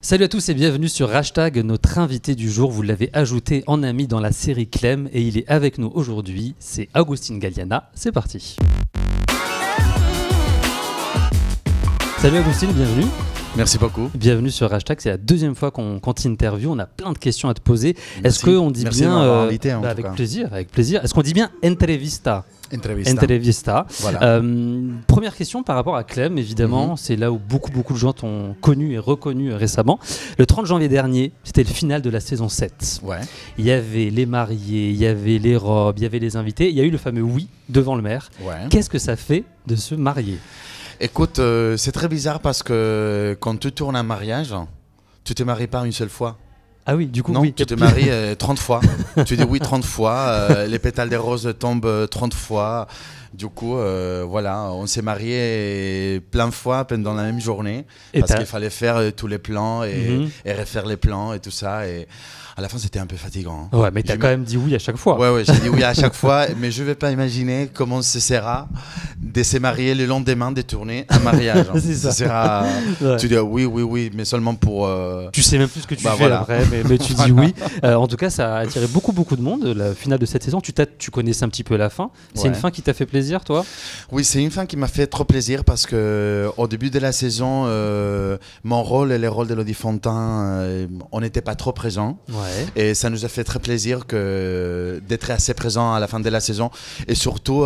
Salut à tous et bienvenue sur Hashtag. Notre invité du jour, vous l'avez ajouté en ami dans la série Clem et il est avec nous aujourd'hui, c'est Agustín Galiana. C'est parti. Salut Agustín, bienvenue. Merci beaucoup. Bienvenue sur Hashtag, c'est la deuxième fois qu'on t'interviewe, on a plein de questions à te poser. Est-ce qu'on dit Merci bien... de m'avoir invité, en tout avec cas. plaisir, avec plaisir. Est-ce qu'on dit bien entrevista? Entrevista. Entrevista. Voilà. Première question par rapport à Clem, évidemment, c'est là où beaucoup de gens t'ont connu et reconnu récemment. Le 30 janvier dernier, c'était le final de la saison 7. Ouais. Il y avait les mariés, il y avait les robes, il y avait les invités, il y a eu le fameux oui devant le maire. Ouais. Qu'est-ce que ça fait de se marier? Écoute, c'est très bizarre parce que quand tu tournes un mariage, tu te maries pas une seule fois. Ah oui, du coup, Non, oui. tu te maries 30 fois. Tu dis oui 30 fois, les pétales des roses tombent 30 fois. Du coup, voilà, on s'est mariés plein de fois pendant la même journée parce qu'il fallait faire tous les plans et refaire les plans et tout ça. Et à la fin, c'était un peu fatigant. Ouais, mais t'as quand même dit oui à chaque fois. Ouais, j'ai dit oui à chaque fois, mais je ne vais pas imaginer comment ce sera de se marier le lendemain de tourner un mariage. C'est ça. Sera... Ouais. Tu dis oui, mais seulement pour... Tu sais même plus ce que tu fais voilà. après, mais tu dis oui. En tout cas, ça a attiré beaucoup de monde. La finale de cette saison, tu connaissais un petit peu la fin. C'est une fin qui t'a fait plaisir, toi? Oui, c'est une fin qui m'a fait trop plaisir parce que au début de la saison, mon rôle et le rôle d'Élodie Fontin, on n'était pas trop présents. Ouais. Et ça nous a fait très plaisir d'être assez présents à la fin de la saison et surtout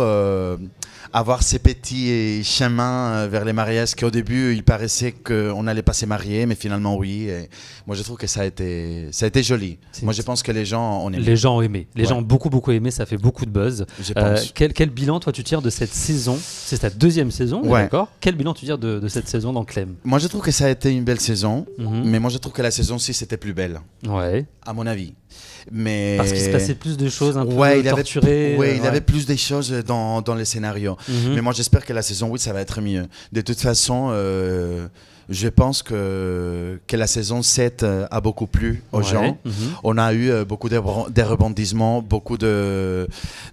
avoir ces petits chemins vers les mariages qu'au début il paraissait qu'on n'allait pas se marier, mais finalement oui. Et moi je trouve que ça a été joli. Moi je pense que les gens ont aimé. Les gens ont aimé. Les gens ont beaucoup aimé. Ça fait beaucoup de buzz. Je pense. Quel bilan toi tu tires de cette saison? C'est ta deuxième saison, d'accord? Quel bilan tu tires de cette saison dans Clem? Moi je trouve que ça a été une belle saison, mais moi je trouve que la saison 6 était plus belle. Ouais. À mon avis. Mais... Parce qu'il se passait plus de choses un peu torturées. Il y avait plus des choses dans les scénarios. Mais moi j'espère que la saison 8 ça va être mieux. De toute façon, je pense que la saison 7 a beaucoup plu aux gens. On a eu beaucoup de rebondissements, beaucoup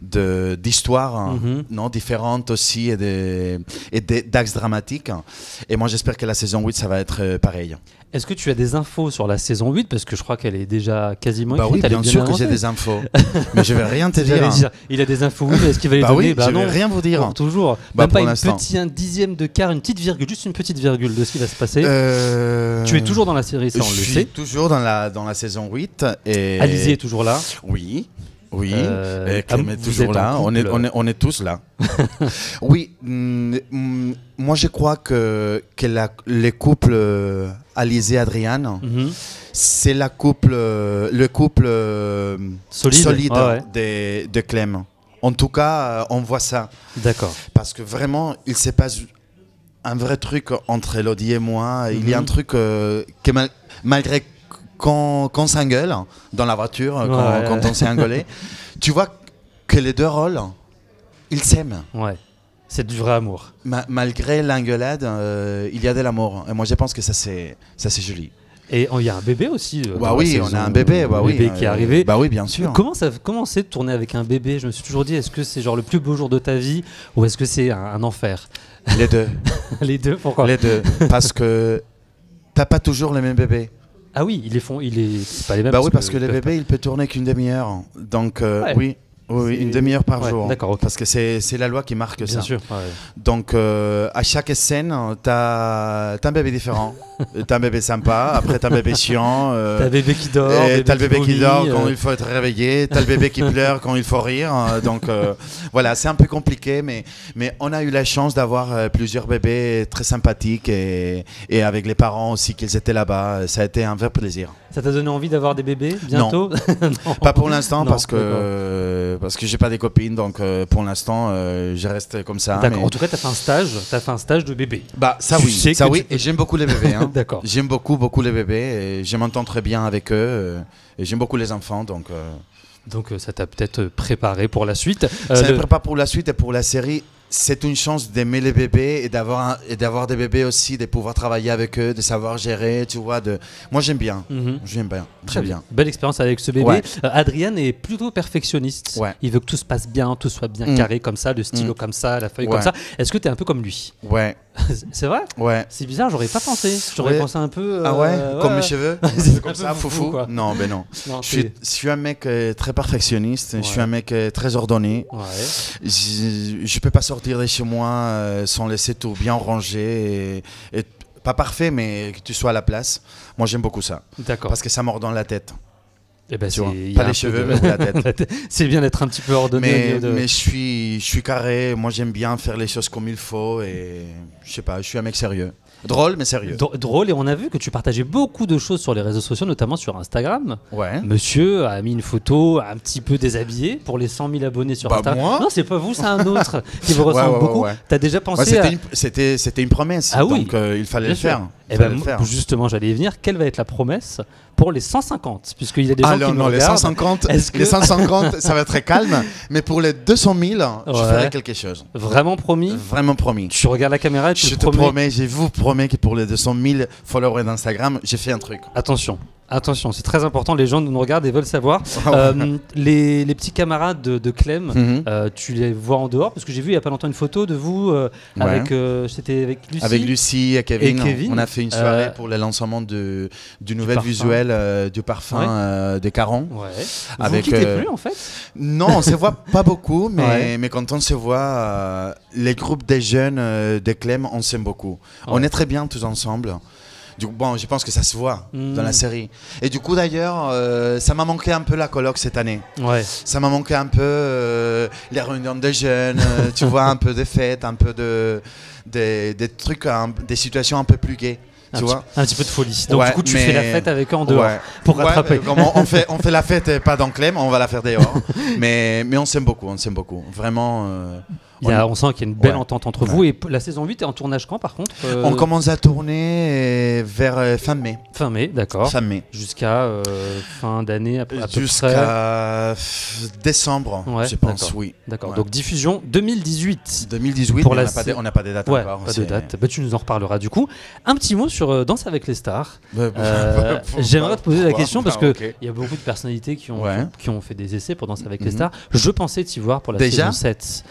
d'histoires non, différentes aussi et d'axes dramatiques. Et moi j'espère que la saison 8 ça va être pareil. Est-ce que tu as des infos sur la saison 8? Parce que je crois qu'elle est déjà quasiment écrite. Oui, bien sûr que j'ai des infos. Mais je vais rien te dire. Il a des infos, oui, mais est-ce qu'il va les donner? Je vais rien vous dire. Bon, toujours. Même pas un dixième de quart, une petite virgule, juste une petite virgule de ce qui va se passer. Tu es toujours dans la série, ça on le sait. Je suis toujours dans la saison 8. Et... Alizé est toujours là. Oui. Clem est toujours là, on est tous là. Oui, moi je crois que les couples Alizé et Adriane, c'est le couple solide de Clem. En tout cas, on voit ça. D'accord. Parce que vraiment, il se passe un vrai truc entre Élodie et moi. Il y a un truc que malgré qu'on s'engueule dans la voiture, quand on s'est engueulé, tu vois que les deux rôles, ils s'aiment. Ouais, c'est du vrai amour. Malgré l'engueulade, il y a de l'amour. Et moi, je pense que ça, c'est joli. Et il y a un bébé aussi. Oui, on a un bébé. Bébé qui est arrivé. Oui, bien sûr. Comment c'est de tourner avec un bébé? Je me suis toujours dit, est-ce que c'est genre le plus beau jour de ta vie ou est-ce que c'est un enfer? Les deux. Les deux, pourquoi? Les deux. Parce que t'as pas toujours le même bébé. Ah oui, c'est pas les mêmes. Parce que le bébé, il peut tourner qu'une demi-heure. Donc, oui, une demi-heure par jour. D'accord, okay. Parce que c'est la loi qui marque ça. Bien sûr. Ouais. Donc, à chaque scène, t'as un bébé différent. T'as un bébé sympa, après t'as un bébé chiant. T'as un bébé qui dort. T'as le bébé qui dort quand il faut être réveillé. T'as le bébé qui pleure quand il faut rire. Donc, voilà, c'est un peu compliqué. Mais on a eu la chance d'avoir plusieurs bébés très sympathiques et avec les parents aussi qu'ils étaient là-bas. Ça a été un vrai plaisir. Ça t'a donné envie d'avoir des bébés bientôt? Non. Pas pour l'instant parce que j'ai pas des copines. Donc, pour l'instant, je reste comme ça. D'accord. En tout cas, t'as fait un stage de bébé. Ça oui. Et j'aime beaucoup les bébés. D'accord. J'aime beaucoup les bébés et je m'entends très bien avec eux et j'aime beaucoup les enfants donc ça t'a peut-être préparé pour la suite. Ça me prépare pour la suite et pour la série c'est une chance d'aimer les bébés et d'avoir des bébés aussi, de pouvoir travailler avec eux, de savoir gérer, tu vois. Moi, j'aime bien. J'aime bien. Très bien. Belle expérience avec ce bébé. Ouais. Adrien est plutôt perfectionniste. Ouais. Il veut que tout se passe bien, tout soit bien carré comme ça, le stylo comme ça, la feuille comme ça. Est-ce que tu es un peu comme lui? Ouais. C'est vrai? Ouais. C'est bizarre, j'aurais pas pensé. J'aurais pensé un peu. Ah ouais, comme mes cheveux? Comme ça, foufou? Quoi. Non, ben non. Je suis un mec très perfectionniste. Je suis un mec très ordonné. Ouais. Je peux pas sortir de chez moi sans laisser tout bien rangé et pas parfait, mais que tu sois à la place. Moi, j'aime beaucoup ça. D'accord. Parce que ça mord dans la tête. Eh ben, pas les cheveux, mais la tête. C'est bien d'être un petit peu ordonné. Mais je suis carré. Moi, j'aime bien faire les choses comme il faut et je sais pas, je suis un mec sérieux. Drôle, mais sérieux. Drôle, et on a vu que tu partageais beaucoup de choses sur les réseaux sociaux, notamment sur Instagram. Ouais. Monsieur a mis une photo un petit peu déshabillé pour les 100 000 abonnés sur Instagram. Moi non, c'est pas vous, c'est un autre qui vous ressemble beaucoup. T'as déjà pensé c'était une promesse, donc il fallait le faire. Et ben, justement, j'allais y venir. Quelle va être la promesse pour les 150? Puisqu'il y a des gens qui nous regardent. Les 150, ça va être très calme. Mais pour les 200 000, je ferai quelque chose. Vraiment promis? Vraiment promis. Tu regardes la caméra et tu je te promets, je vous promets que pour les 200 000 followers d'Instagram, j'ai fait un truc. Attention, c'est très important, les gens nous regardent et veulent savoir. Les petits camarades de Clem, tu les vois en dehors? Parce que j'ai vu il n'y a pas longtemps une photo de vous c'était avec Lucie. Avec Lucie et Kevin. On a fait une soirée pour le lancement du nouvel visuel du parfum des Caron. Ouais. Vous quittez plus en fait? Non, on ne se voit pas beaucoup, mais quand on se voit, les groupes des jeunes de Clem, on s'aime beaucoup. On est très bien tous ensemble. Bon, je pense que ça se voit dans la série. Et du coup, d'ailleurs, ça m'a manqué un peu la coloc cette année. Ouais. Ça m'a manqué un peu les réunions de jeunes, tu vois, un peu des fêtes, un peu des trucs, des situations un peu plus gaies. Un petit peu de folie. Donc du coup, tu fais la fête avec eux en dehors pour rattraper. On fait la fête pas dans Clem, on va la faire dehors. mais on s'aime beaucoup, Vraiment. On sent qu'il y a une belle entente entre vous. Et la saison 8 est en tournage quand, par contre On commence à tourner vers fin mai. Fin mai, d'accord. Fin mai. Jusqu'à fin d'année à peu près. Jusqu'à décembre, je pense, oui. D'accord. Ouais. Donc diffusion 2018. 2018, pour on n'a pas de date encore. Pas de date. Tu nous en reparleras du coup. Un petit mot sur Danse avec les stars. J'aimerais te poser la question parce qu'il y a beaucoup de personnalités qui ont fait des essais pour Danse avec les stars. Je pensais t'y voir pour la saison 7.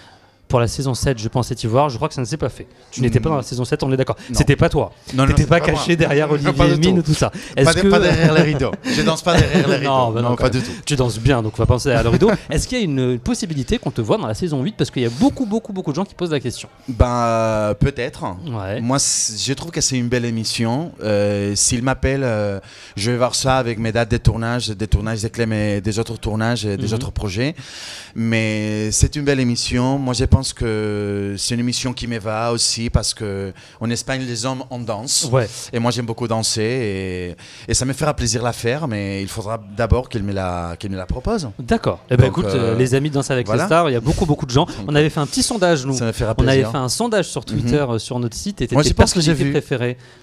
Pour la saison 7, je pensais t'y voir. Je crois que ça ne s'est pas fait. Tu n'étais pas dans la saison 7, on est d'accord. C'était pas toi. Tu n'étais pas caché derrière Olivier Mine ou tout ça. Pas derrière les rideaux. Je danse pas derrière les rideaux. Non, pas du tout. Tu danses bien, donc on va penser à le rideau. Est-ce qu'il y a une possibilité qu'on te voit dans la saison 8? Parce qu'il y a beaucoup de gens qui posent la question. Peut-être. Ouais. Moi, je trouve que c'est une belle émission. S'il m'appelle, je vais voir ça avec mes dates des tournages de Clem et des autres tournages et des autres projets. Mais c'est une belle émission. Moi, je pense que c'est une émission qui me va aussi parce qu'en Espagne, les hommes, on danse. Ouais. Et moi, j'aime beaucoup danser et ça me fera plaisir la faire, mais il faudra d'abord qu'il me la propose. D'accord. Eh ben, écoute, les amis de Danse avec les stars, il y a beaucoup de gens. On avait fait un petit sondage, nous. Ça me fera plaisir. On avait fait un sondage sur Twitter, sur notre site. Et moi, je pense que j'ai vu.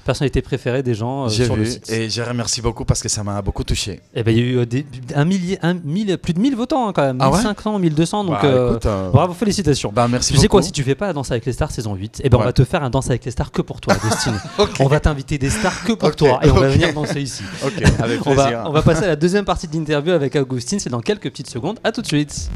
Personnalité préférée des gens sur le site. Et je remercie beaucoup parce que ça m'a beaucoup touché. Eh ben, il y a eu plus de 1000 votants quand même. 1500, 1200. Donc, bravo, félicitations. Merci tu sais quoi, si tu fais pas Danse avec les stars saison 8, on va te faire un Danse avec les stars que pour toi, Agustin. On va t'inviter des stars que pour toi et on va venir danser ici. Avec plaisir. On va passer à la deuxième partie de l'interview avec Agustin, c'est dans quelques petites secondes. À tout de suite.